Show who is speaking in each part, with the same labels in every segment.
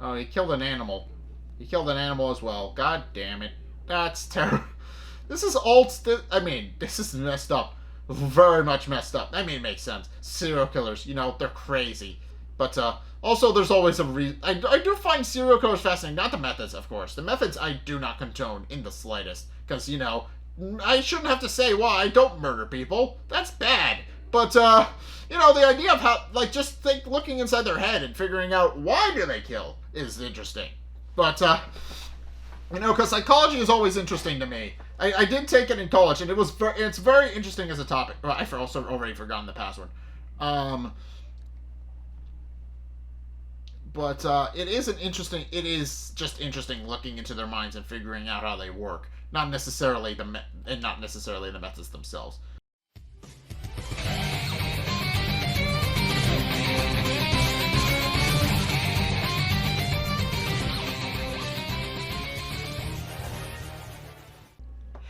Speaker 1: Oh, he killed an animal. He killed an animal as well. God damn it. That's terrible. This is all... this is messed up. Very much messed up. I mean, it makes sense. Serial killers, they're crazy. But, also, there's always a reason... I do find serial killers fascinating. Not the methods, of course. The methods I do not condone in the slightest. Because, I shouldn't have to say, well, I don't murder people. That's bad. But, the idea of how... looking inside their head and figuring out why do they kill is interesting. But, because psychology is always interesting to me. I did take it in college, and it's very interesting as a topic. Well, I've also already forgotten the password. But it is just interesting looking into their minds and figuring out how they work. Not necessarily the methods themselves.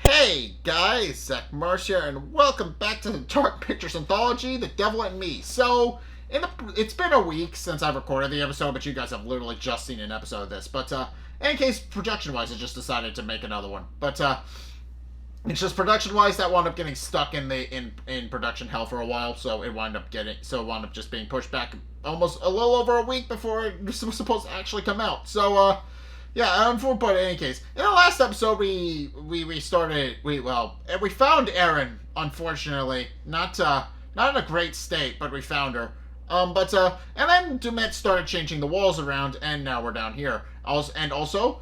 Speaker 1: Hey guys, Zack here, and welcome back to the Dark Pictures Anthology, The Devil and Me. So, it's been a week since I've recorded the episode, but you guys have literally just seen an episode of this. But, in case production-wise, I just decided to make another one. But, it's just production-wise that wound up getting stuck in production hell for a while, so it wound up just being pushed back almost a little over a week before it was supposed to actually come out. So, yeah, but in any case, in the last episode, we found Erin, unfortunately. Not in a great state, but we found her. And then Du'Met started changing the walls around, and now we're down here. Also,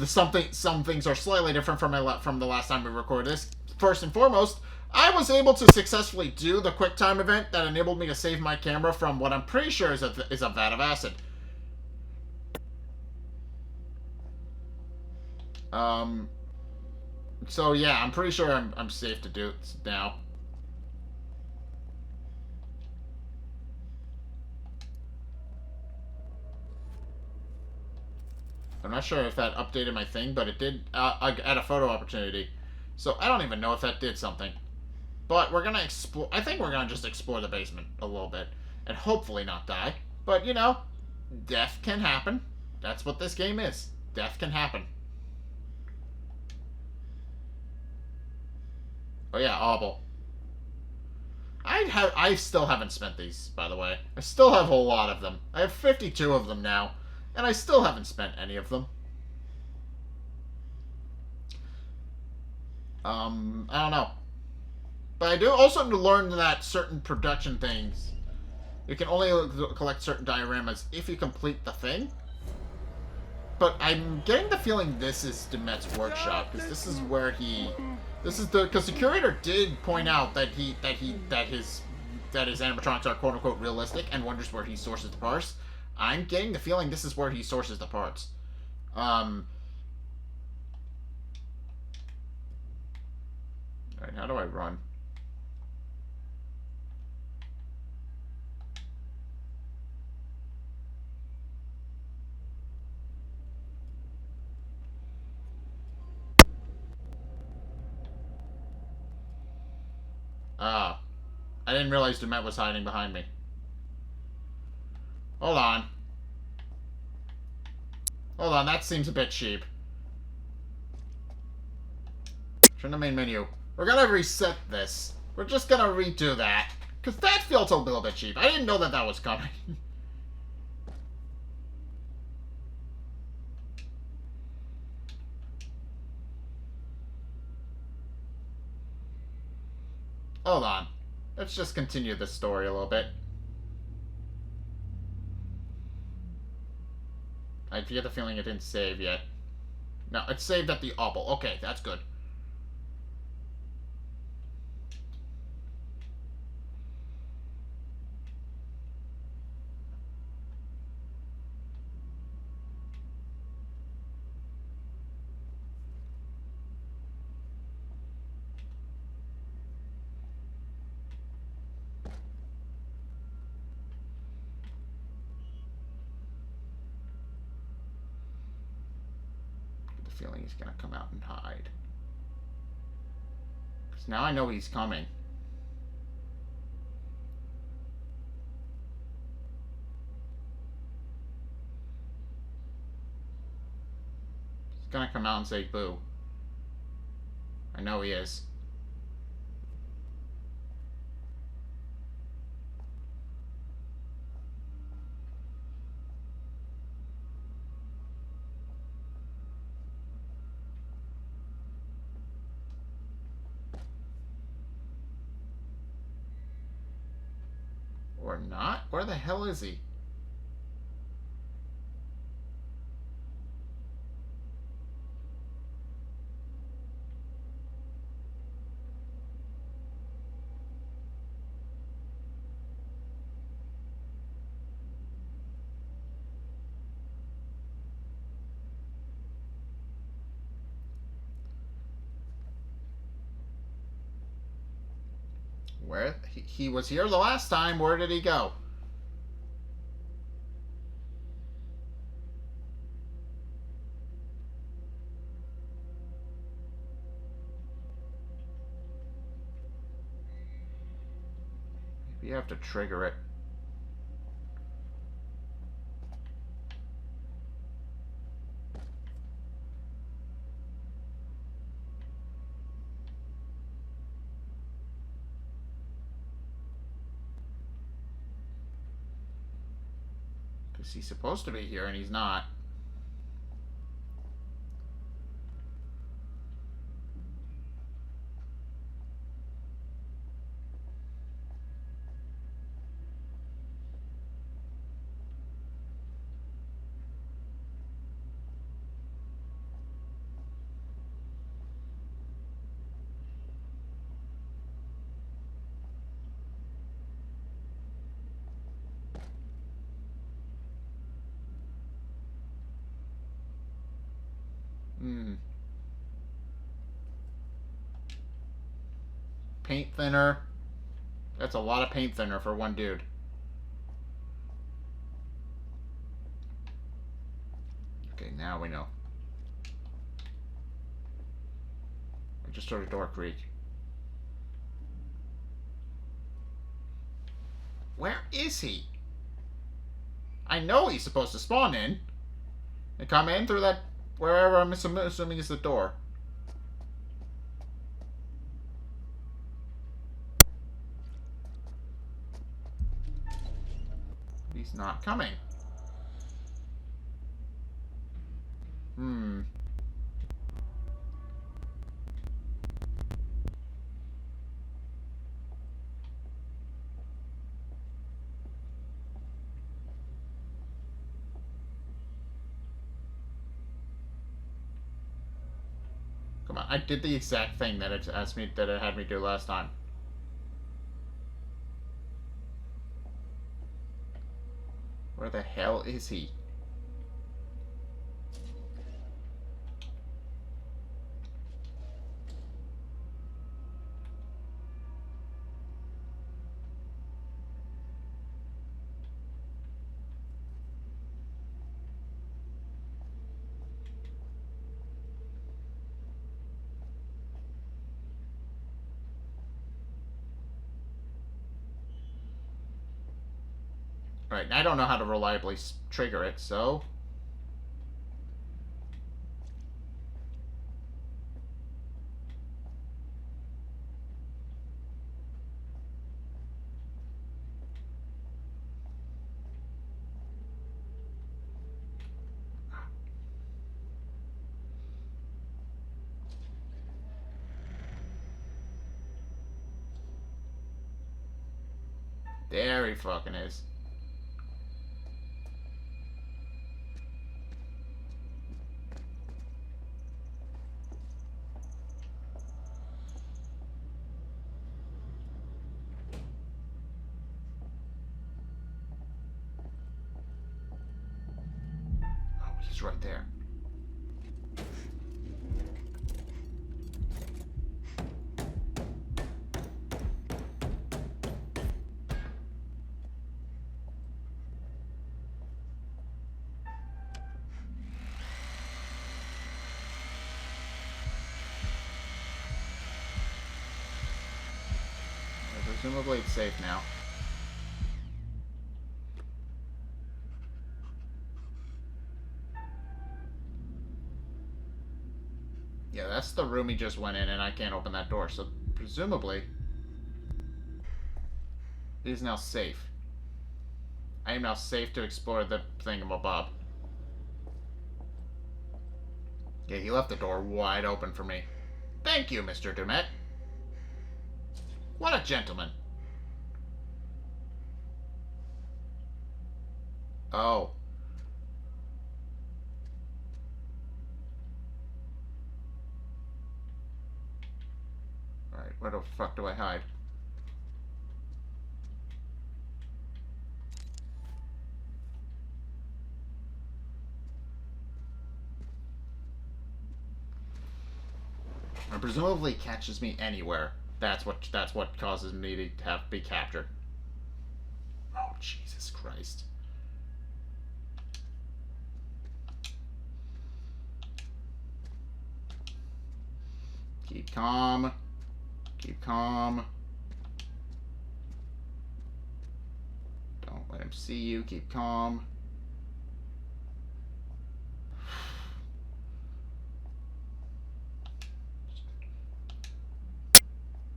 Speaker 1: some things are slightly different from the last time we recorded this. First and foremost, I was able to successfully do the QuickTime event that enabled me to save my camera from what I'm pretty sure is a vat of acid. So yeah, I'm pretty sure I'm safe to do it now. I'm not sure if that updated my thing, but it did add a photo opportunity. So I don't even know if that did something. But we're gonna explore. I think we're gonna just explore the basement a little bit and hopefully not die. But death can happen. That's what this game is. Death can happen. Oh yeah, Obel. I still haven't spent these, by the way. I still have a lot of them. I have 52 of them now, and I still haven't spent any of them. I don't know. But I do also learn that certain production things, you can only collect certain dioramas if you complete the thing. But I'm getting the feeling this is Du'Met's workshop, because this is where because the curator did point out that his animatronics are quote unquote realistic and wonders where he sources the parts. I'm getting the feeling this is where he sources the parts. Alright, how do I run? I didn't realize Du'Met was hiding behind me. Hold on. Hold on, that seems a bit cheap. Turn the main menu. We're gonna reset this. We're just gonna redo that. Because that feels a little bit cheap. I didn't know that was coming. Hold on. Let's just continue this story a little bit. I get the feeling it didn't save yet. No, it saved at the Obel. Okay, that's good. Feeling he's gonna come out and hide. Because now I know he's coming. gonna come out and say boo. I know he is. Or not? Where the hell is he? Where? He was here the last time. Where did he go? Maybe you have to trigger it. Because he's supposed to be here and he's not. Paint thinner. That's a lot of paint thinner for one dude. Okay, now we know. I just heard a door creak. Where is he? I know he's supposed to spawn in. And come in through that, wherever I'm assuming is the door. He's not coming. Come on, I did the exact thing that it asked me, that it had me do last time. Where the hell is he? Right, I don't know how to reliably trigger it, so... There he fucking is. He's right there. Presumably it's safe now. Yeah, that's the room he just went in, and I can't open that door, so presumably it is now safe. I am now safe to explore the thingamabob. Yeah, he left the door wide open for me. Thank you, Mr. Du'Met. What a gentleman. Oh. Alright, where the fuck do I hide? And presumably catches me anywhere. That's what causes me to have be captured. Oh, Jesus Christ. Keep calm. Keep calm. Don't let him see you. Keep calm.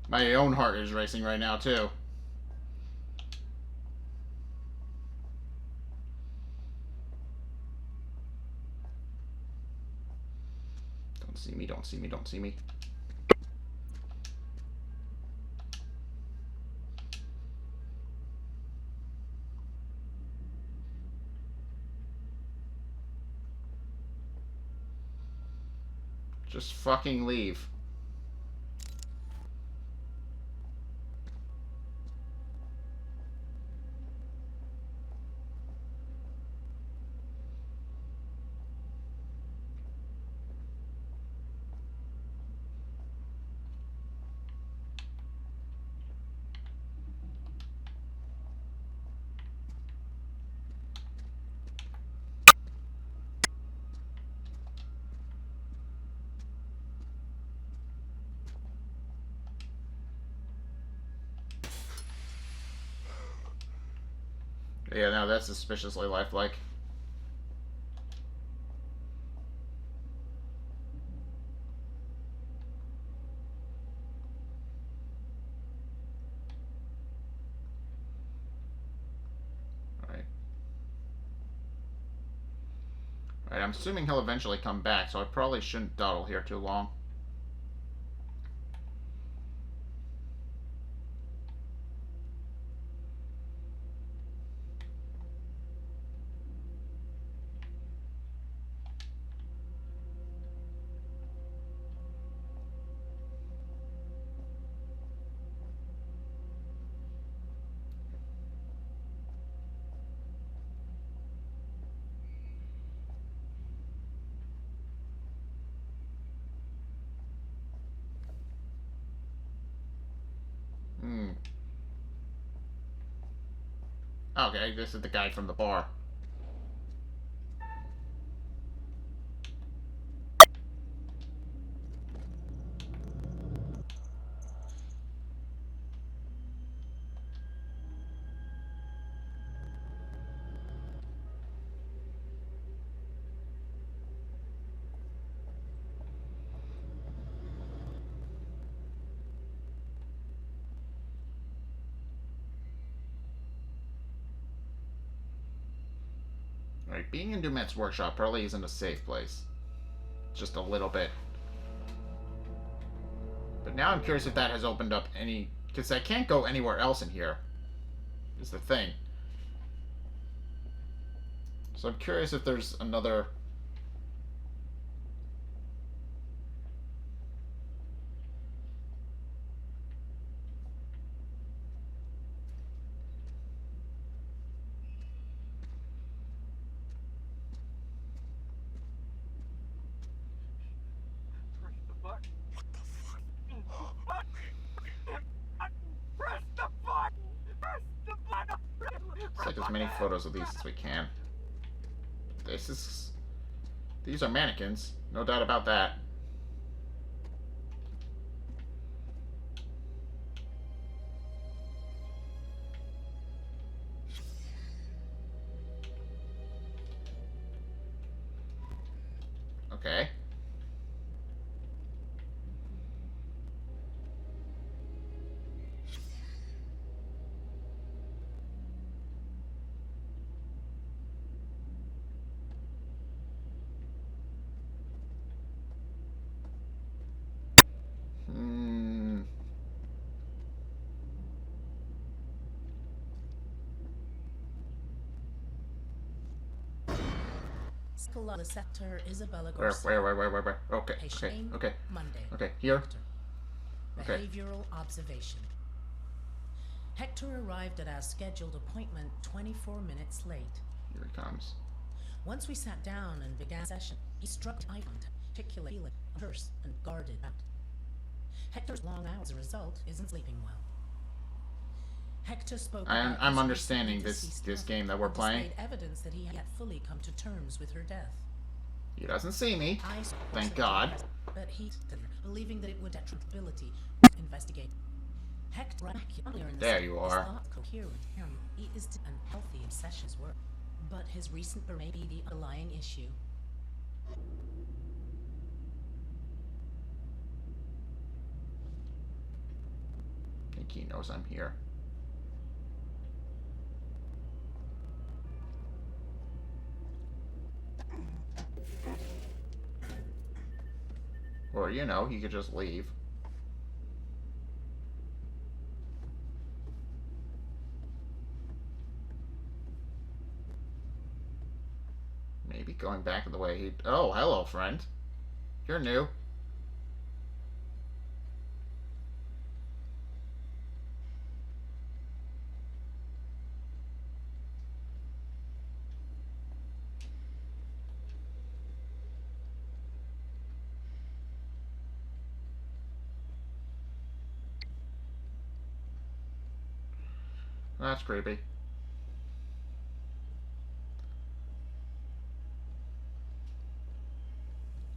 Speaker 1: My own heart is racing right now, too. Don't see me, don't see me, don't see me. Just fucking leave. Yeah, no, that's suspiciously lifelike. Alright. Alright, I'm assuming he'll eventually come back, so I probably shouldn't dawdle here too long. Okay, this is the guy from the bar. Alright, being in Du'Met's workshop probably isn't a safe place. Just a little bit. But now I'm curious if that has opened up any... Because I can't go anywhere else in here. Is the thing. So I'm curious if there's another... Let's take as many photos of these as we can. These are mannequins. No doubt about that. Okay.
Speaker 2: The sector Isabella
Speaker 1: Where?
Speaker 2: Garcia.
Speaker 1: Where? Okay.
Speaker 2: Monday.
Speaker 1: Okay. Here.
Speaker 2: Hector. Behavioral observation. Hector arrived at our scheduled appointment 24 minutes late.
Speaker 1: Here he comes.
Speaker 2: Once we sat down and began session, he struck eye contact, articulate feeling, terse, and guarded out. Hector's long hours as a result isn't sleeping well. Hector spoke.
Speaker 1: I'm understanding this game that we're playing.
Speaker 2: Evidence that he had fully come to terms with her death.
Speaker 1: He doesn't see me. Thank God.
Speaker 2: But he, believing that it would detractability, investigate. Hector,
Speaker 1: there you are.
Speaker 2: Not coherent. He is unhealthy in sessions work, but his recent may be the underlying issue.
Speaker 1: I think he knows I'm here. Or, you know, he could just leave. Maybe going back the way he... Oh, hello, friend. You're new. That's creepy.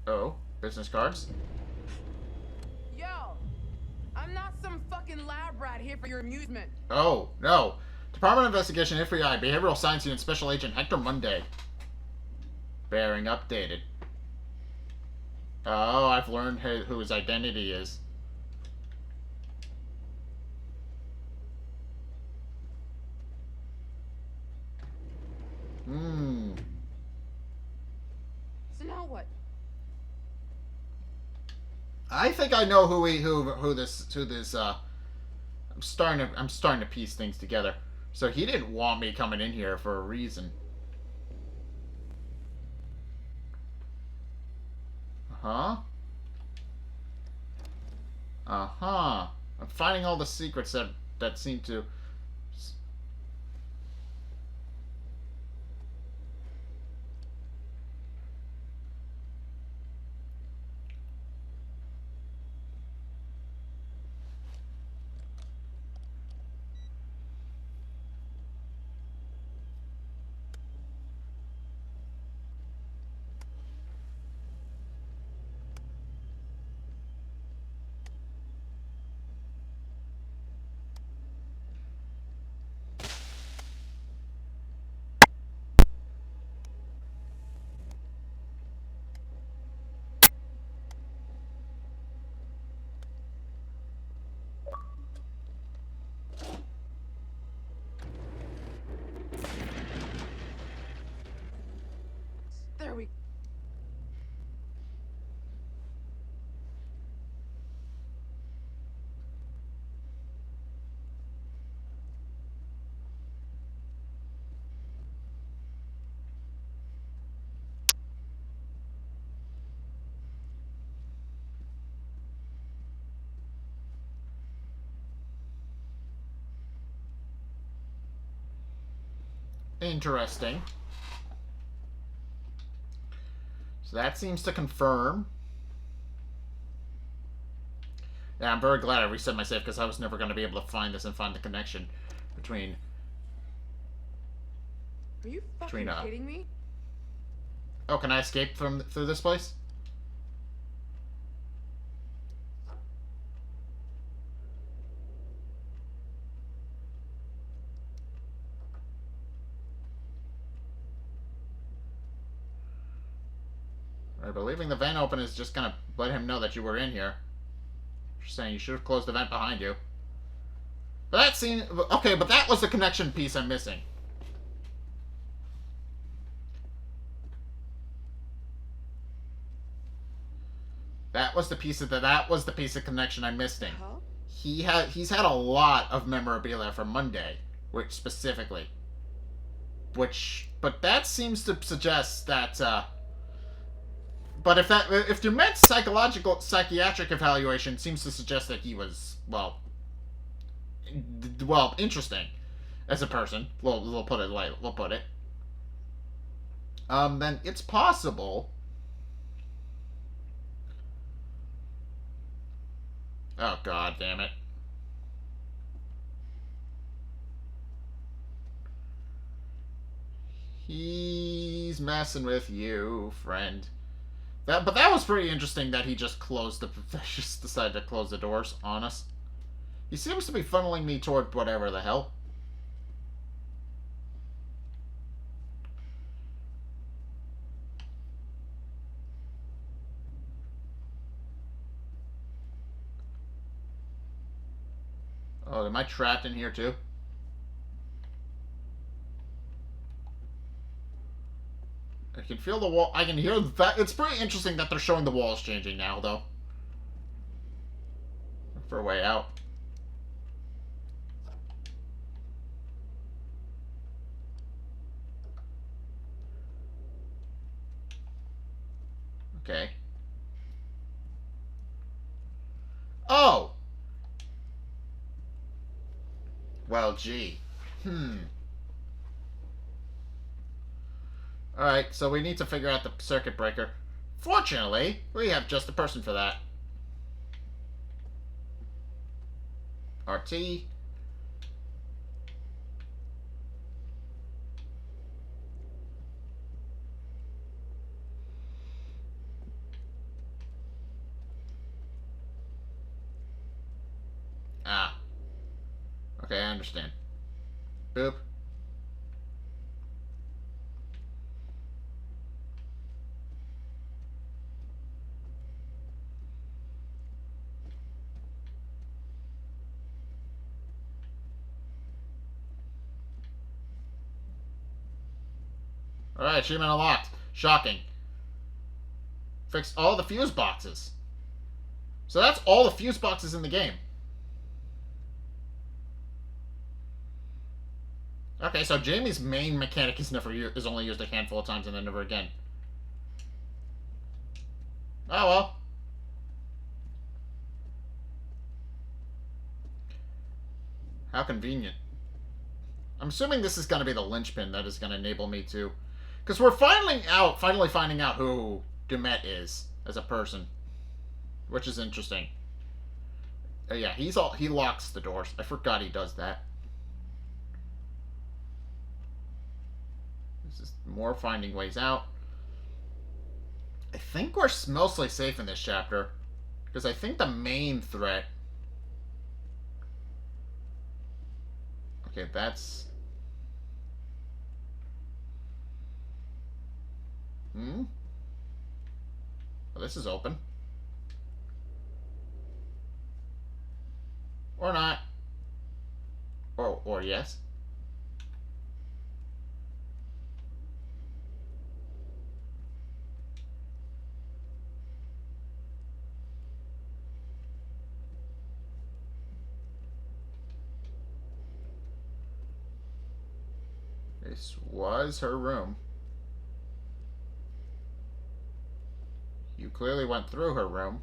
Speaker 1: Oh, business cards?
Speaker 3: Yo, I'm not some fucking lab rat here for your amusement.
Speaker 1: Oh, no. Department of Investigation, FBI, Behavioral Science Unit Special Agent Hector Munday. Bearing updated. Oh, I've learned who his identity is.
Speaker 3: So now what?
Speaker 1: I think I know who this I'm starting to piece things together. So he didn't want me coming in here for a reason. Uh-huh. Uh-huh. I'm finding all the secrets that seem to...
Speaker 3: There we...
Speaker 1: Interesting. So that seems to confirm. Yeah, I'm very glad I reset my save because I was never going to be able to find this and find the connection between...
Speaker 3: Are you fucking kidding me?
Speaker 1: Oh, can I escape through this place? Right, but leaving the vent open is just gonna let him know that you were in here. You're saying you should have closed the vent behind you. But that seemed... Okay, but that was the connection piece I'm missing. That was the piece of connection I'm missing.
Speaker 3: Huh?
Speaker 1: He's had a lot of memorabilia from Monday, which specifically. But but that seems to suggest that, but if Du'Met's psychiatric evaluation seems to suggest that he was, well, interesting as a person, we'll put it, then it's possible. Oh, god damn it. He's messing with you, friend. But that was pretty interesting that he just just decided to close the doors on us. He seems to be funneling me toward whatever the hell. Oh, am I trapped in here too? I can feel the wall. I can hear that. It's pretty interesting that they're showing the walls changing now, though. For a way out. Okay. Oh! Well, gee. Alright, so we need to figure out the circuit breaker. Fortunately, we have just a person for that. RT. Ah. Okay, I understand. Boop. Alright, achievement unlocked. Shocking. Fixed all the fuse boxes. So that's all the fuse boxes in the game. Okay, so Jamie's main mechanic is only used a handful of times and then never again. Oh well. How convenient. I'm assuming this is going to be the linchpin that is going to enable me to... Because we're finally finding out who Du'Met is as a person. Which is interesting. Yeah, he locks the doors. I forgot he does that. This is more finding ways out. I think we're mostly safe in this chapter. Because I think the main threat... Okay, that's... Oh, this is open. Or not. Or yes. This was her room. You clearly went through her room.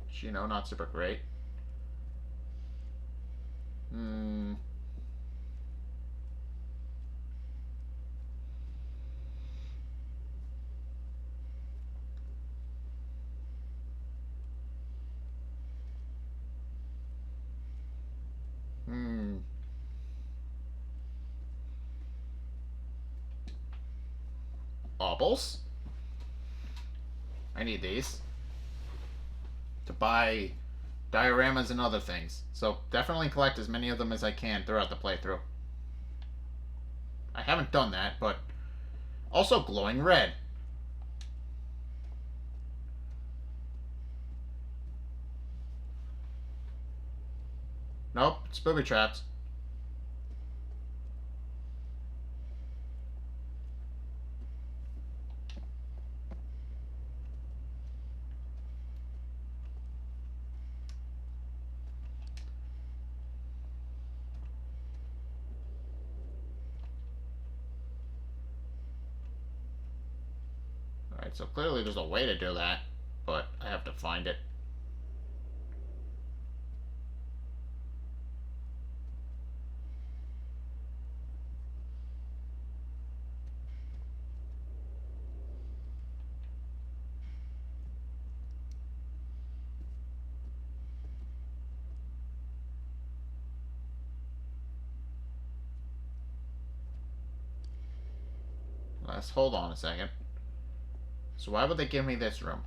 Speaker 1: Which, you know, not super great. Baubles? I need these to buy dioramas and other things. So definitely collect as many of them as I can throughout the playthrough. I haven't done that, but also glowing red. Nope, it's booby traps. Right, so clearly there's a way to do that, but I have to find it. Let's hold on a second. So why would they give me this room?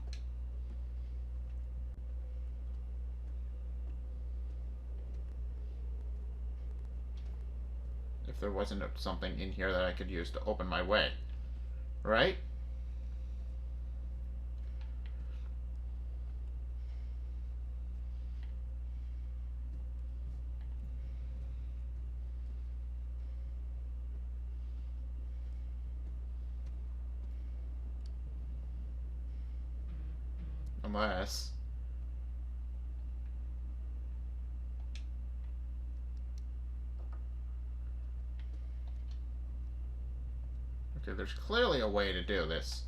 Speaker 1: If there wasn't something in here that I could use to open my way. Right? Unless... Okay, there's clearly a way to do this.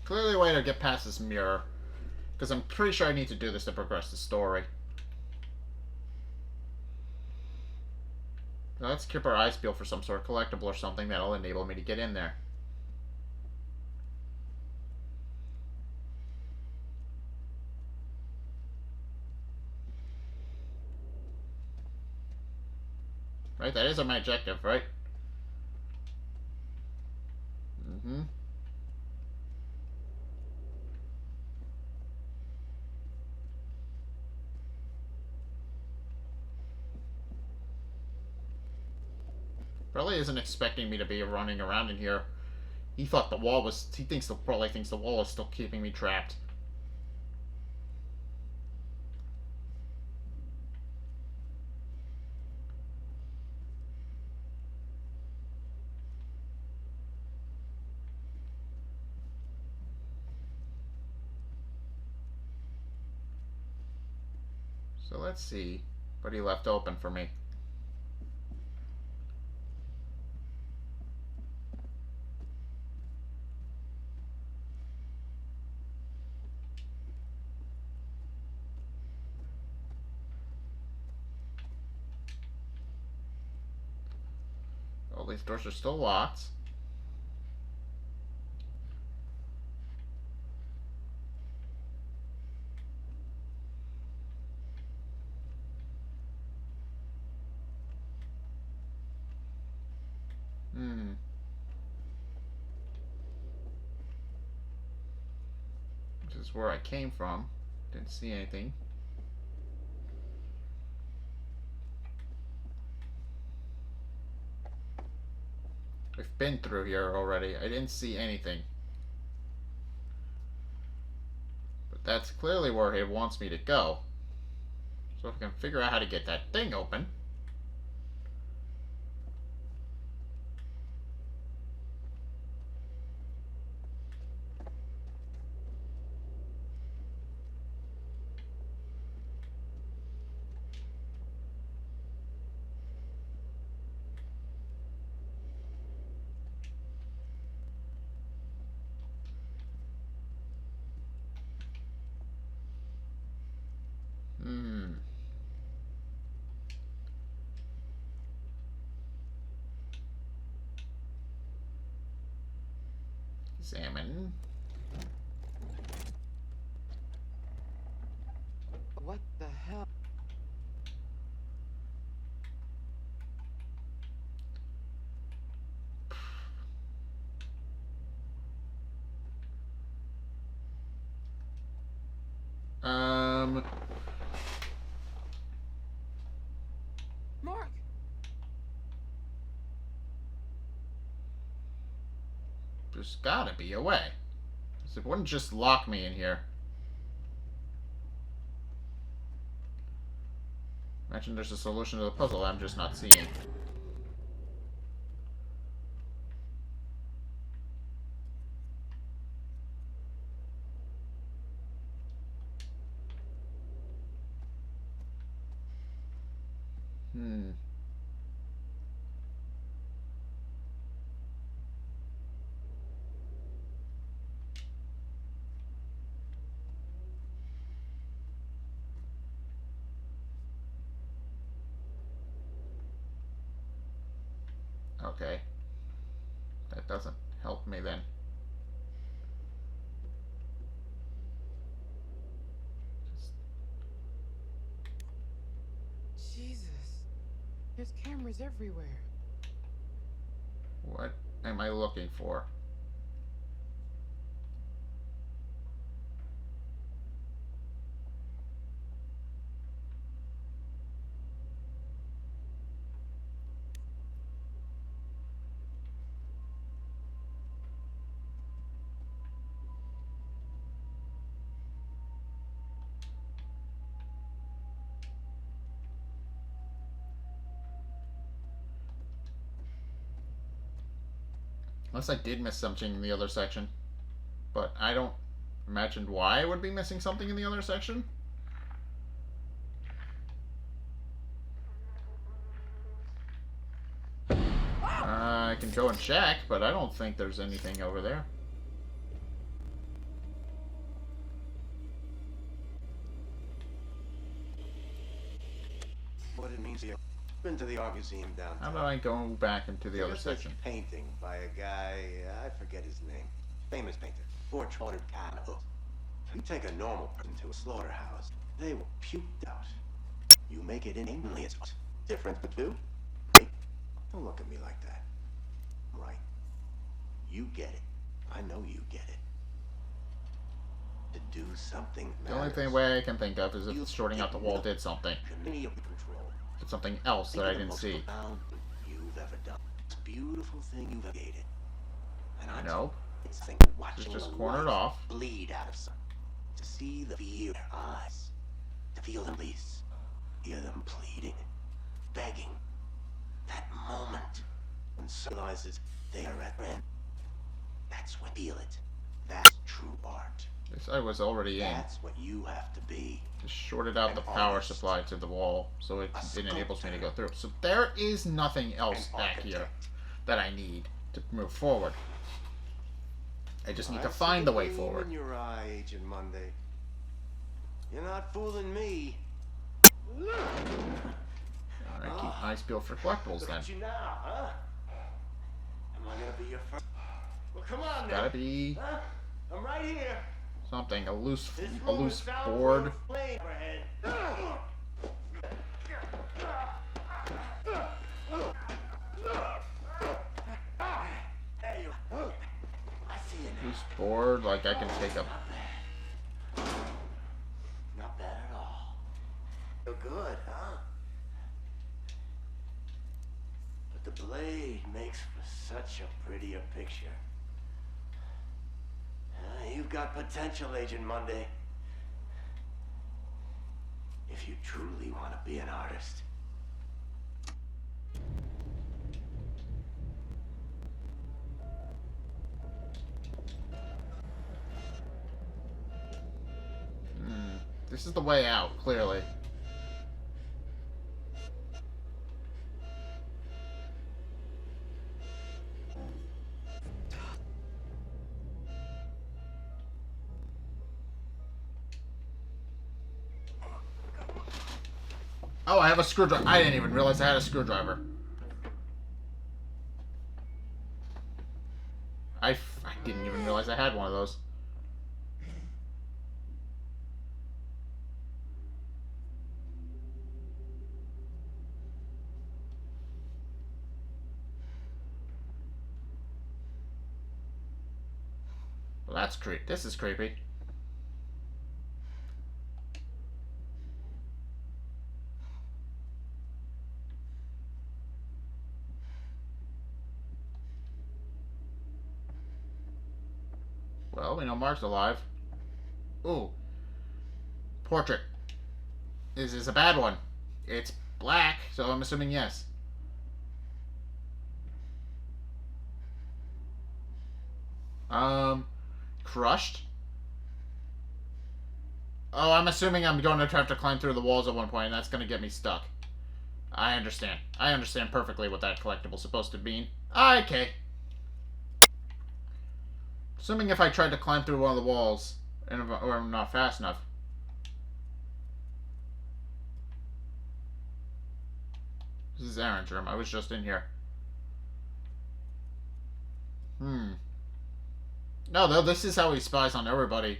Speaker 1: Clearly a way to get past this mirror. Because I'm pretty sure I need to do this to progress the story. Now let's keep our eyes peeled for some sort of collectible or something that'll enable me to get in there. Right? That is my objective, right? Mm-hmm. Probably isn't expecting me to be running around in here. He thought the wall was... He probably thinks the wall is still keeping me trapped. So let's see what he left open for me. All these doors are still locked. This is where I came from. Didn't see anything. I've been through here already. I didn't see anything. But that's clearly where he wants me to go. So if I can figure out how to get that thing open. Examine.
Speaker 3: What the hell?
Speaker 4: Mark!
Speaker 1: There's gotta be a way. It wouldn't just lock me in here. Imagine there's a solution to the puzzle I'm just not seeing. Okay. That doesn't help me then.
Speaker 3: Jesus. There's cameras everywhere.
Speaker 1: What am I looking for? Unless I did miss something in the other section. But I don't imagine why I would be missing something in the other section. I can go and check, but I don't think there's anything over there.
Speaker 4: What it means here. Been to the art museum downtown.
Speaker 1: How about I go back into the other
Speaker 4: There's this
Speaker 1: section?
Speaker 4: painting by a guy, I forget his name. Famous painter. Portrait candle. You take a normal person to a slaughterhouse, they will puked out. You make it inanely, it's different but two. Don't look at me like that. Right. You get it. I know you get it. To do something
Speaker 1: The only
Speaker 4: matters.
Speaker 1: way I can think of is if shorting out the wall did something.
Speaker 4: Community of control.
Speaker 1: Did something else that I didn't see.
Speaker 4: Think of the most profound thing you've ever done. This beautiful thing you've ever created. And I
Speaker 1: Nope.
Speaker 4: it's think watching
Speaker 1: just
Speaker 4: the
Speaker 1: cornered
Speaker 4: life
Speaker 1: off.
Speaker 4: bleed out of some. To see the fear in their eyes. To feel them release. Hear them pleading. Begging. That moment when someone realizes they are at end. That's when feel it. That's true art.
Speaker 1: This I was already in.
Speaker 4: That's what you have to be.
Speaker 1: Just shorted out
Speaker 4: An
Speaker 1: the power
Speaker 4: artist.
Speaker 1: supply to the wall, so it
Speaker 4: A
Speaker 1: enables me to
Speaker 4: sculptor.
Speaker 1: go through. So there is nothing else
Speaker 4: An
Speaker 1: back here
Speaker 4: architect.
Speaker 1: that I need to move forward. I just need
Speaker 4: I
Speaker 1: to
Speaker 4: see
Speaker 1: find the way
Speaker 4: gleam
Speaker 1: forward.
Speaker 4: in your eye, Agent Monday. You're not fooling me.
Speaker 1: Alright, keep eyes peeled for collectibles
Speaker 4: Look
Speaker 1: then.
Speaker 4: at you now, huh? Am I gonna be your first? Well, come on now.
Speaker 1: Gotta be
Speaker 4: Huh? I'm right here.
Speaker 1: something, a loose
Speaker 4: This room is found
Speaker 1: board.
Speaker 4: full of flame overhead. Hey, you. I see you now.
Speaker 1: Loose board, like I can take a.
Speaker 4: Not bad at all. Feel good, huh? But the blade makes for such a prettier picture. You've got potential, Agent Monday. If you truly want to be an artist.
Speaker 1: This is the way out, clearly. Oh, I have a screwdriver. I didn't even realize I had a screwdriver. I didn't even realize I had one of those. Well, that's creepy. This is creepy. Well, we know Mark's alive. Ooh. Portrait. This is a bad one. It's black, so I'm assuming yes. Crushed? Oh, I'm assuming I'm going to have to climb through the walls at one point, and that's going to get me stuck. I understand. I understand perfectly what that collectible's supposed to mean. Okay. Assuming if I tried to climb through one of the walls, or I'm not fast enough. This is Aaron's room. I was just in here. No, this is how he spies on everybody.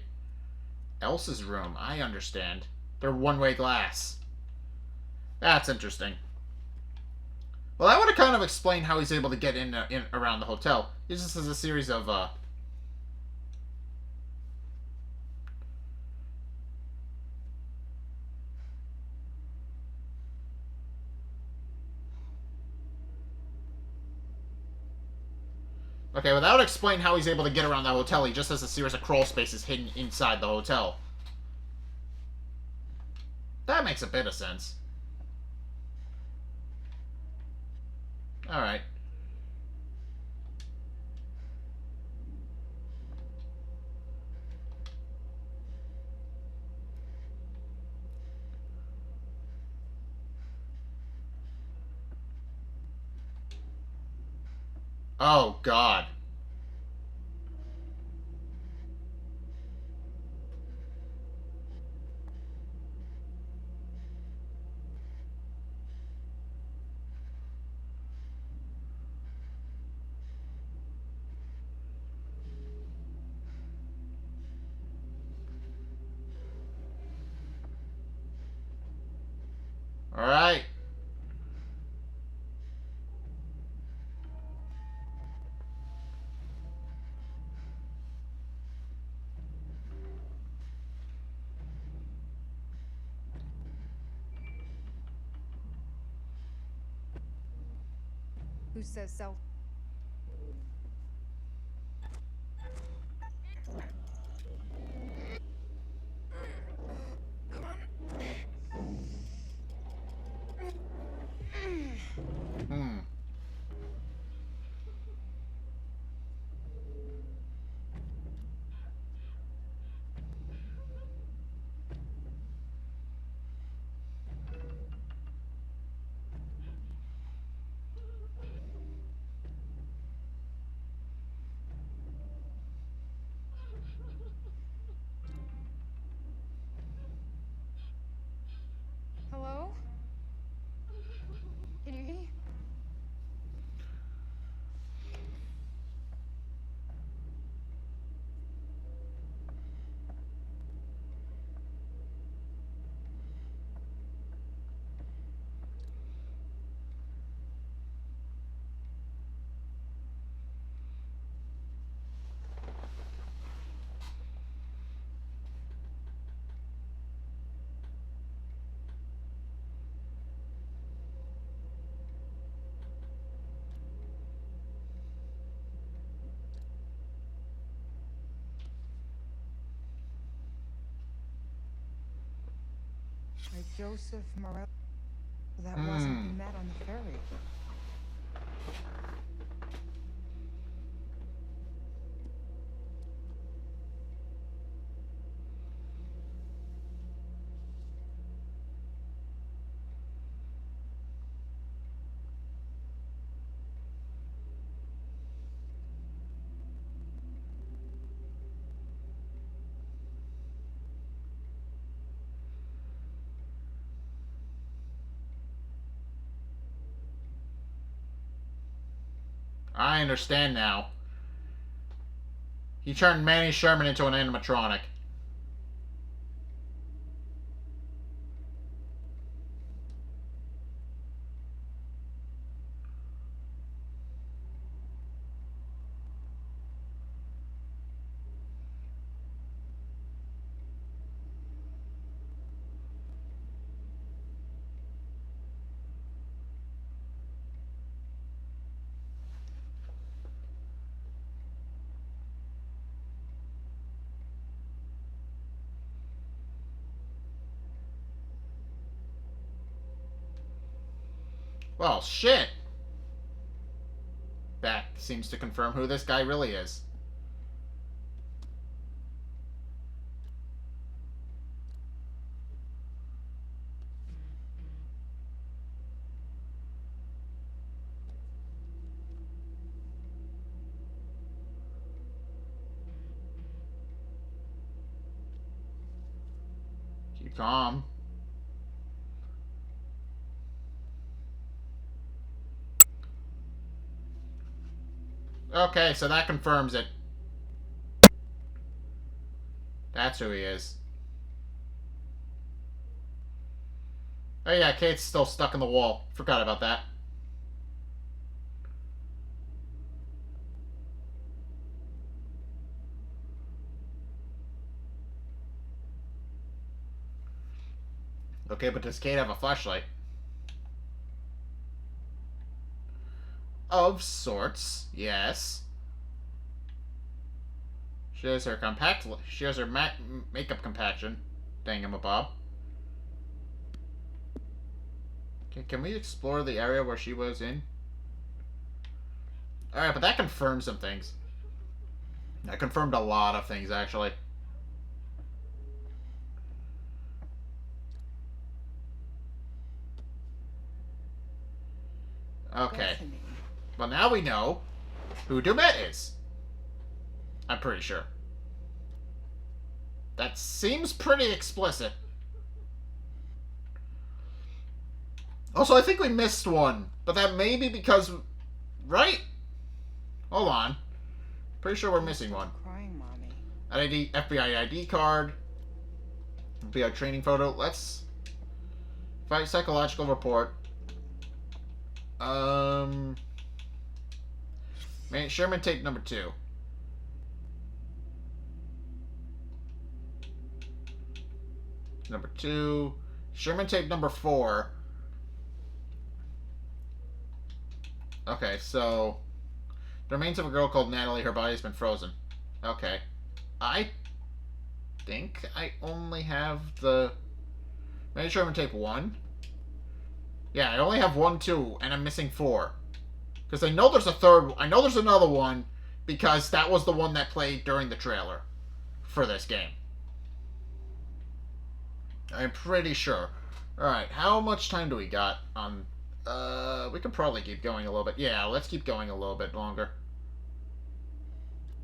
Speaker 1: Elsa's room. I understand. They're one-way glass. That's interesting. Well, that would have kind of explained how he's able to get in around the hotel. He just has a series of, Okay, well, that would explain how he's able to get around that hotel. He just has a series of crawl spaces hidden inside the hotel. That makes a bit of sense. Alright. Oh, God. Alright.
Speaker 5: Who says so? Hello? Can you hear me? Like Joseph Morel. That wasn't who met on the ferry.
Speaker 1: I understand now. He turned Manny Sherman into an animatronic. Well, shit. That seems to confirm who this guy really is. Keep calm. Okay, so that confirms it. That's who he is. Oh yeah, Kate's still stuck in the wall. Forgot about that. Okay, but does Kate have a flashlight? Of sorts, yes. She has her makeup compaction. Thingamabob. Okay, can we explore the area where she was in? Alright, but that confirms some things. That confirmed a lot of things, actually. Okay.
Speaker 5: Bethany.
Speaker 1: Well, now we know who Du'Met is. I'm pretty sure. That seems pretty explicit. Also, I think we missed one. But that may be because... Right? Hold on. Pretty sure we're missing one.
Speaker 5: Crying, mommy.
Speaker 1: FBI ID card. FBI training photo. Let's... Fight psychological report. Sherman tape number 2. Number 2. Sherman tape number 4. Okay, so... The remains of a girl called Natalie. Her body's been frozen. Okay. I think I only have the... Sherman tape 1. Yeah, I only have 1, 2, and I'm missing 4. Because I know there's a third... I know there's another one, because that was the one that played during the trailer for this game. I'm pretty sure. Alright, how much time do we got on... we can probably keep going a little bit. Yeah, let's keep going a little bit longer.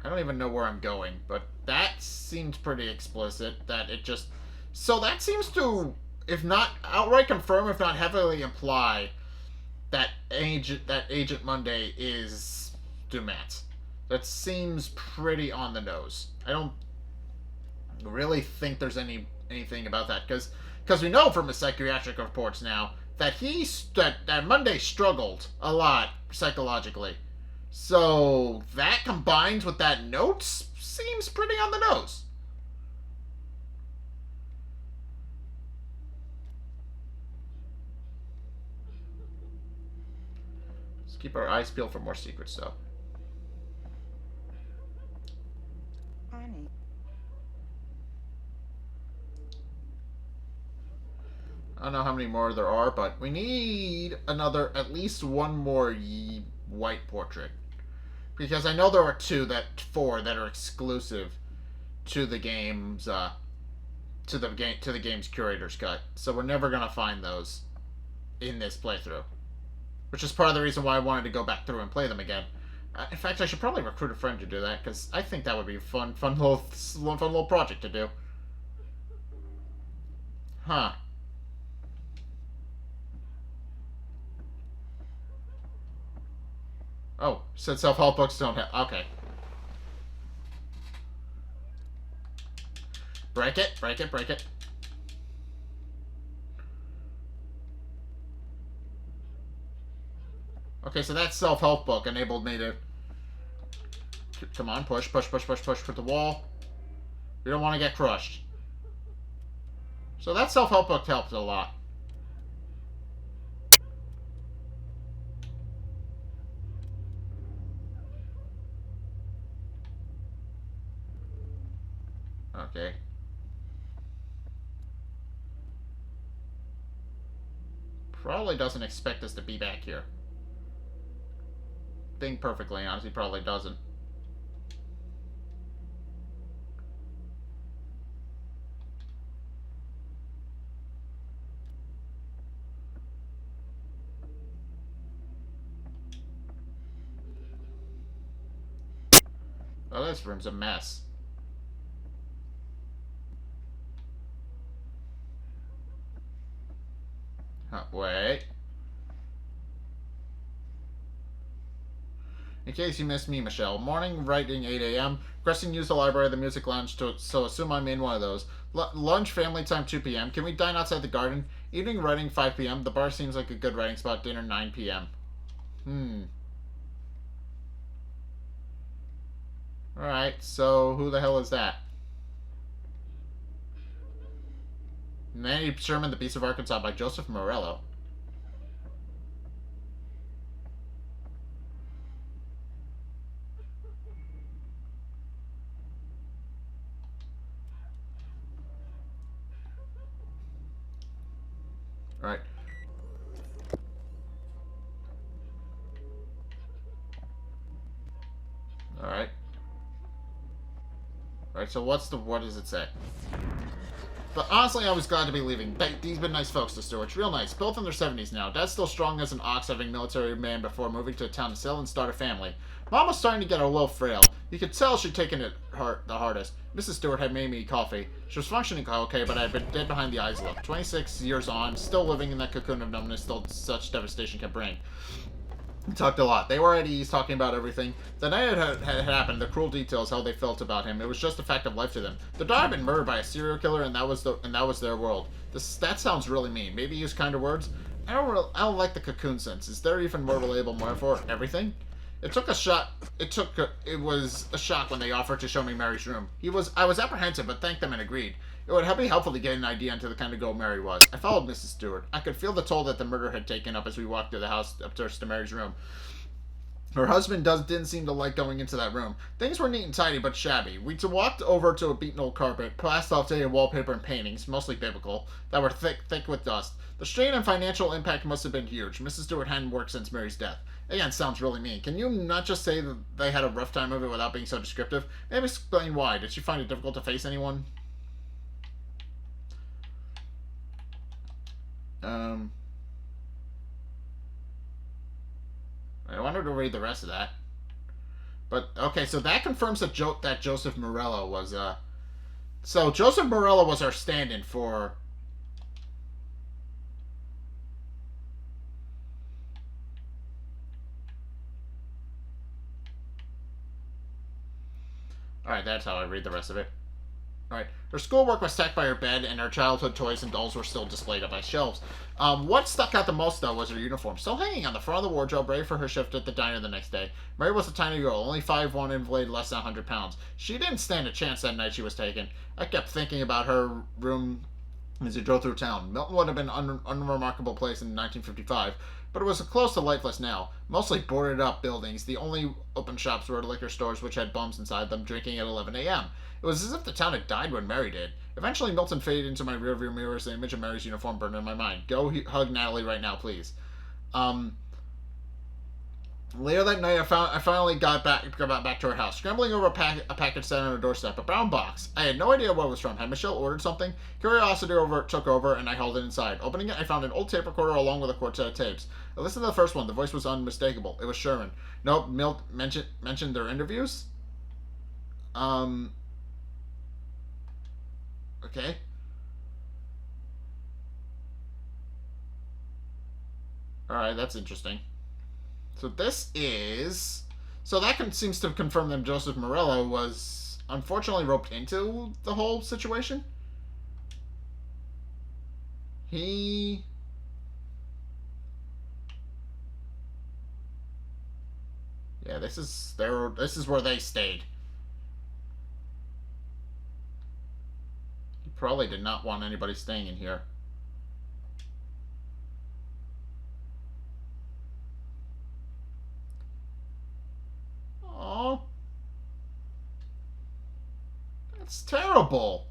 Speaker 1: I don't even know where I'm going, but that seems pretty explicit, that it just... So that seems to, if not outright confirm, if not heavily imply, that Agent Monday is Du'Met. That seems pretty on the nose. I don't really think there's anything about that, because we know from his psychiatric reports now that that Monday struggled a lot psychologically. So that combines with that note seems pretty on the nose. Let's keep our eyes peeled for more secrets, though.
Speaker 5: Honey.
Speaker 1: I don't know how many more there are, but we need at least one more white portrait. Because I know there are 4 that are exclusive to the game's to the game's curator's cut. So we're never gonna find those in this playthrough. Which is part of the reason why I wanted to go back through and play them again. In fact, I should probably recruit a friend to do that, because I think that would be a fun little project to do. Huh. Oh, said self-help books don't have... Okay. Break it, break it, break it. Okay, so that self-help book enabled me to... Come on, push, push, push, push, push, put the wall. We don't want to get crushed. So that self-help book helped a lot. Okay. probably doesn't expect us to be back here. Being perfectly honest, he probably doesn't. Oh, this room's a mess. Wait. In case you missed me, Michelle. Morning, writing 8 a.m. Requesting use the library, the music lounge, so assume I'm in one of those. Lunch, family time, 2 p.m. Can we dine outside the garden? Evening, writing, 5 p.m. The bar seems like a good writing spot. Dinner, 9 p.m. Alright, so who the hell is that? Manny Sherman, The Beast of Arkansas by Joseph Morello. Alright. Alright. Alright, so what does it say? But honestly, I was glad to be leaving. These been nice folks, the Stewarts. Real nice. Both in their 70s now. Dad's still strong as an ox, having military man before moving to a town to settle and start a family. Mom was starting to get a little frail. You could tell she'd taken it the hardest. Mrs. Stewart had made me coffee. She was functioning okay, but I had been dead behind the eyes look. 26 years on, still living in that cocoon of numbness still such devastation can bring. We talked a lot. They were at ease, talking about everything. The night it had happened, the cruel details, how they felt about him. It was just a fact of life to them. Their daughter had been murdered by a serial killer, and that was their world. That sounds really mean. Maybe use kinder words. I don't like the cocoon sense. Is there even more relatable metaphor? Everything. It was a shock when they offered to show me Mary's room. I was apprehensive, but thanked them and agreed. It would be helpful to get an idea into the kind of girl Mary was. I followed Mrs. Stewart. I could feel the toll that the murder had taken up as we walked through the house upstairs to Mary's room. Her husband didn't seem to like going into that room. Things were neat and tidy, but shabby. We walked over to a beaten old carpet, past outdated wallpaper and paintings, mostly biblical, that were thick with dust. The strain and financial impact must have been huge. Mrs. Stewart hadn't worked since Mary's death. Again, sounds really mean. Can you not just say that they had a rough time of it without being so descriptive? Maybe explain why. Did she find it difficult to face anyone? I wanted to read the rest of that. But, okay, so that confirms that Joseph Morello was, So, Joseph Morello was our stand-in for... Alright, that's how I read the rest of it. Alright. Her schoolwork was stacked by her bed, and her childhood toys and dolls were still displayed up by shelves. What stuck out the most, though, was her uniform. Still hanging on the front of the wardrobe, ready for her shift at the diner the next day. Mary was a tiny girl, only 5'1" and weighed less than 100 pounds. She didn't stand a chance that night she was taken. I kept thinking about her room as we drove through town. Milton would have been an unremarkable place in 1955, but it was close to lifeless now. Mostly boarded up buildings. The only open shops were liquor stores which had bums inside them, drinking at 11 a.m. It was as if the town had died when Mary did. Eventually, Milton faded into my rearview mirror as the image of Mary's uniform burned in my mind. Go hug Natalie right now, please. Later that night, I finally got back to her house, scrambling over a package sat on her doorstep, a brown box. I had no idea what it was from. Had Michelle ordered something? Curiosity took over, and I held it inside. Opening it, I found an old tape recorder along with a quartet of tapes. I listened to the first one. The voice was unmistakable. It was Sherman. Nope, Milt mentioned their interviews. Okay. Alright, that's interesting. So this is... So that seems to confirm that Joseph Morello was unfortunately roped into the whole situation. He... Yeah, this is where they stayed. He probably did not want anybody staying in here. Oh, that's terrible.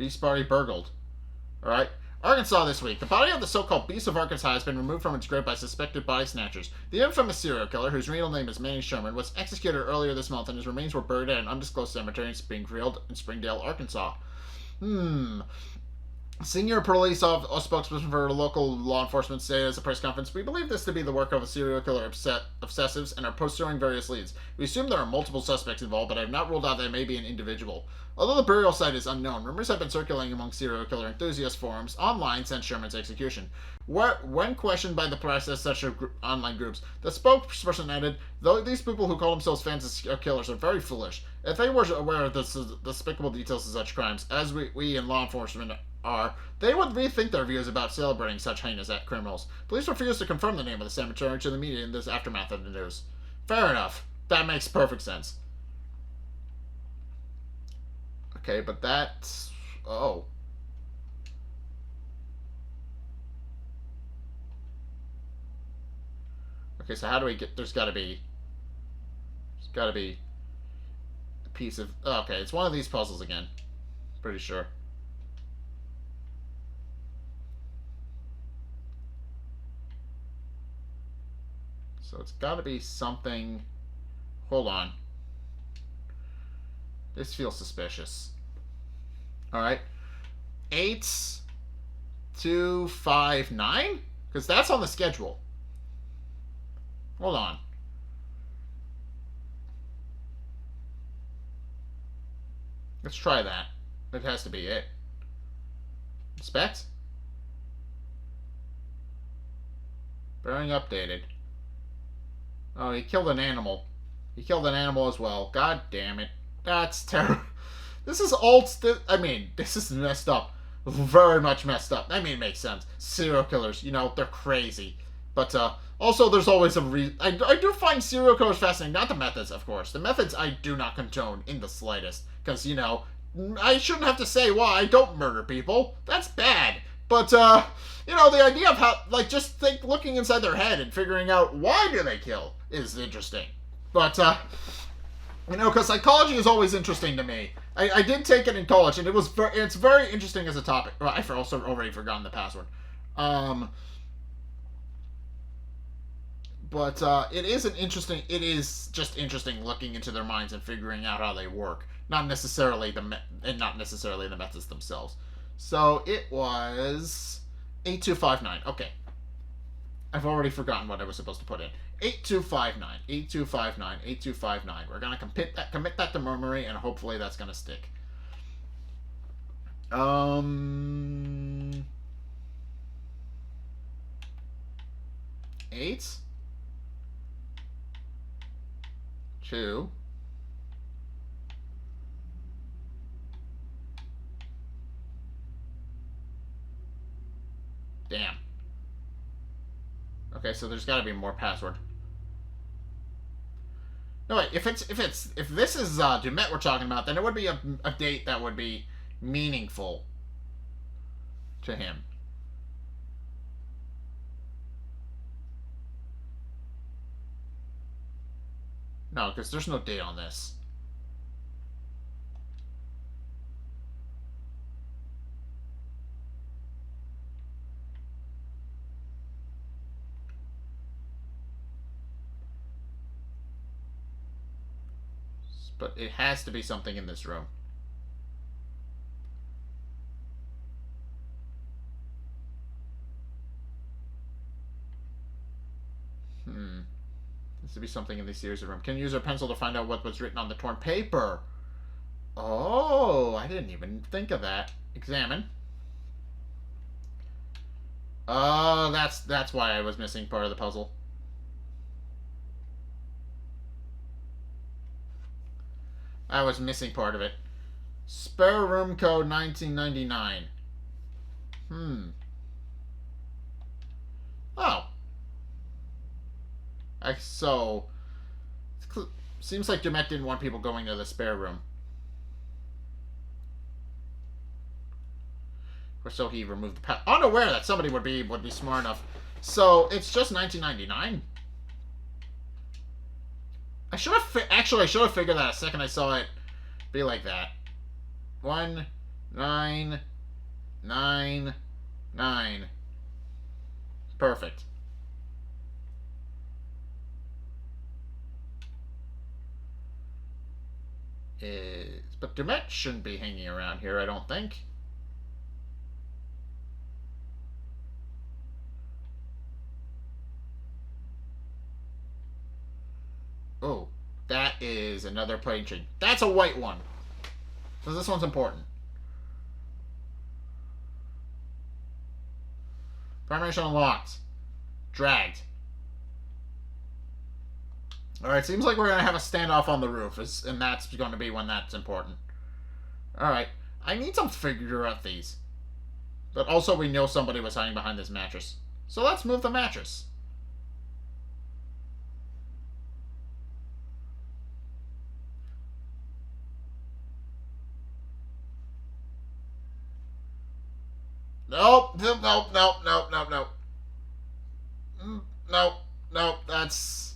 Speaker 1: Beast already burgled. Alright. Arkansas this week. The body of the so-called Beast of Arkansas has been removed from its grave by suspected body snatchers. The infamous serial killer, whose real name is Manny Sherman, was executed earlier this month and his remains were buried at an undisclosed cemetery in Springdale, Arkansas. Senior police spokesperson for a local law enforcement said at a press conference, "We believe this to be the work of a serial killer obsessives and are pursuing various leads. We assume there are multiple suspects involved, but I have not ruled out that it may be an individual. Although the burial site is unknown, rumors have been circulating among serial killer enthusiast forums online since Sherman's execution. When questioned by the press as such online groups, the spokesperson added, though these people who call themselves fans of killers are very foolish. If they were aware of the despicable details of such crimes, as we in law enforcement are, they would rethink their views about celebrating such heinous criminals. Police refused to confirm the name of the cemetery to the media in this aftermath of the news." Fair enough. That makes perfect sense. Okay, but that's... Oh. Okay, so how do we get... There's gotta be a piece of... Oh, okay, it's one of these puzzles again. Pretty sure. So it's got to be something... Hold on. This feels suspicious. Alright. 8259? Because that's on the schedule. Hold on. Let's try that. That has to be it. Inspect? Bearing updated. Oh, he killed an animal. He killed an animal as well. God damn it. That's terrible. This is I mean, this is messed up. Very much messed up. I mean, it makes sense. Serial killers, you know, they're crazy. But, also, there's always a reason. I do find serial killers fascinating. Not the methods, of course. The methods I do not condone in the slightest. Because, you know, I shouldn't have to say, well, I don't murder people. That's bad. But, you know, the idea of how, like, just looking inside their head and figuring out why do they kill is interesting. But, you know, because psychology is always interesting to me. I did take it in college, and it's very interesting as a topic. Well, I've also already forgotten the password. But it is just interesting looking into their minds and figuring out how they work. Not necessarily the methods themselves. So it was 8259. Okay. I've already forgotten what I was supposed to put in. 8259. 8259. 8259. We're going to commit that to memory, and hopefully that's going to stick. 8 2 Damn. Okay, so there's got to be more password. No wait, if this is Du'Met we're talking about, then it would be a date that would be meaningful to him. No, because there's no date on this. But it has to be something in this room. Has to be something in this series of room. Can you use a pencil to find out what was written on the torn paper? Oh, I didn't even think of that. Examine. Oh, that's why I was missing part of the puzzle. I was missing part of it. Spare room code 1999. Oh. So, seems like Du'Met didn't want people going to the spare room. Or so he removed the unaware that somebody would be smart enough. So, it's just 1999. I should have figured that a second I saw it be like that. 1, 9, 9, 9. Perfect. But Du'Met shouldn't be hanging around here, I don't think. Oh, that is another plane train. That's a white one. So this one's important. Primary mission unlocked. Dragged. Alright, seems like we're going to have a standoff on the roof, and that's going to be when that's important. Alright, I need to figure out these. But also we know somebody was hiding behind this mattress. So let's move the mattress. Nope, nope, nope, nope, nope, nope. Nope, nope, that's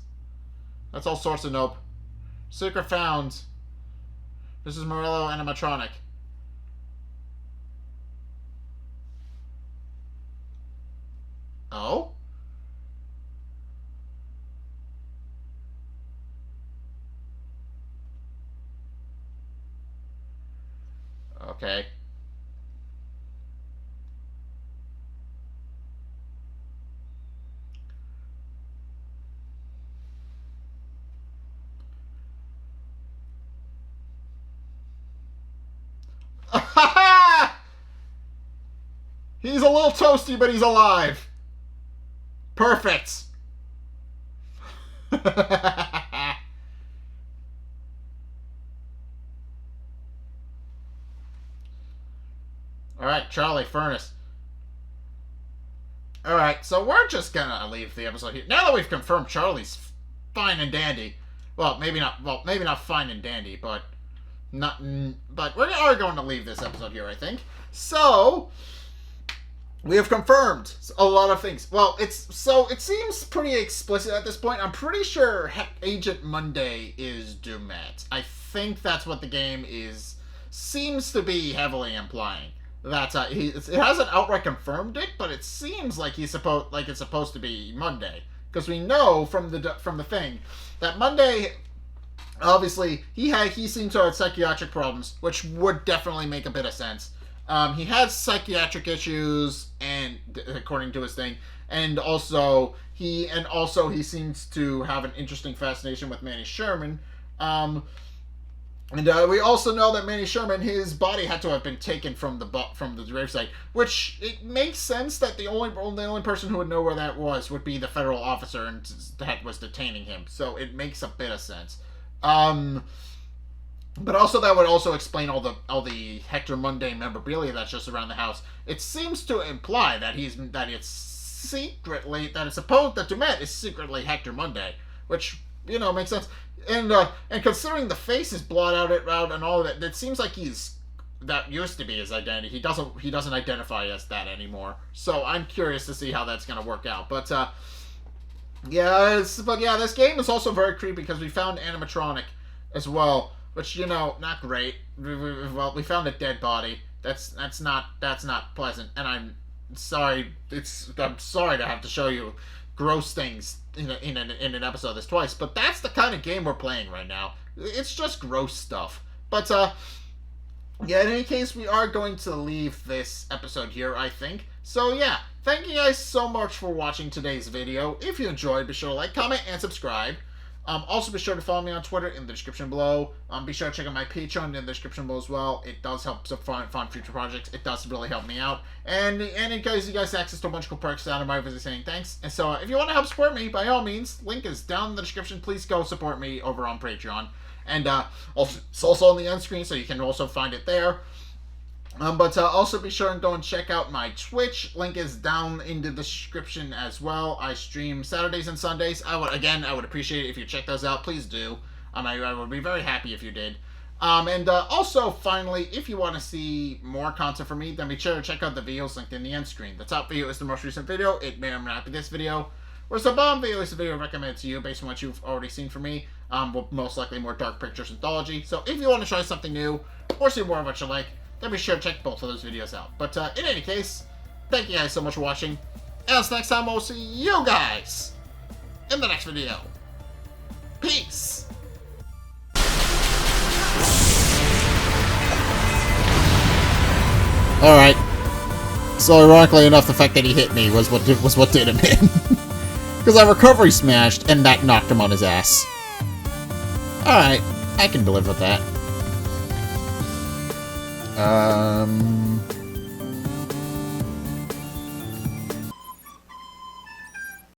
Speaker 1: all sorts of nope. Secret found. This is Morello animatronic. Oh? Okay. He's a little toasty, but he's alive. Perfect. Alright, Charlie, furnace. Alright, so we're just gonna leave the episode here. Now that we've confirmed Charlie's fine and dandy. Well, maybe not fine and dandy, but but we are going to leave this episode here, I think. So we have confirmed a lot of things. Well, it seems pretty explicit at this point. I'm pretty sure Agent Munday is Du'Met. I think that's what the game seems to be heavily implying. That it hasn't outright confirmed it, but it seems like it's supposed to be Munday, because we know from the thing that Munday, obviously he seemed to have psychiatric problems, which would definitely make a bit of sense. He has psychiatric issues, and according to his thing, and also he seems to have an interesting fascination with Manny Sherman. And we also know that Manny Sherman, his body had to have been taken from the gravesite, which it makes sense that the only person who would know where that was would be the federal officer that was detaining him. So it makes a bit of sense. But also that would also explain all the Hector Munday memorabilia that's just around the house. It seems to imply that it's supposed that Du'Met is secretly Hector Munday, which makes sense. And considering the face is blotted out and all of that, it seems like that used to be his identity. He doesn't identify as that anymore. So I'm curious to see how that's gonna work out. But this game is also very creepy because we found animatronic as well. Which, not great. We found a dead body. That's not pleasant. And I'm sorry to have to show you gross things in an episode this twice, but that's the kind of game we're playing right now. It's just gross stuff. But in any case, we are going to leave this episode here, I think. So yeah, thank you guys so much for watching today's video. If you enjoyed, be sure to like, comment, and subscribe. Also, be sure to follow me on Twitter in the description below. Be sure to check out my Patreon in the description below as well. It does help fund future projects. It does really help me out. And it gives you guys access to a bunch of cool perks down in my visit saying thanks. And so, if you want to help support me, by all means, link is down in the description. Please go support me over on Patreon. And it's also on the end screen, so you can also find it there. But also be sure and go and check out my Twitch. Link is down in the description as well. I stream Saturdays and Sundays. I would appreciate it if you check those out. Please do. I would be very happy if you did. And also, finally, if you want to see more content from me, then be sure to check out the videos linked in the end screen. The top video is the most recent video. It may or may not be this video. Whereas the bottom video is the video recommended to you based on what you've already seen from me. With most likely more dark pictures anthology. So if you want to try something new, or see more of what you like, then be sure to check both of those videos out. But in any case, thank you guys so much for watching. And until next time, I'll see you guys in the next video. Peace! Alright. So ironically enough, the fact that he hit me was what did him in. Because I recovery smashed, and that knocked him on his ass. Alright, I can live with that.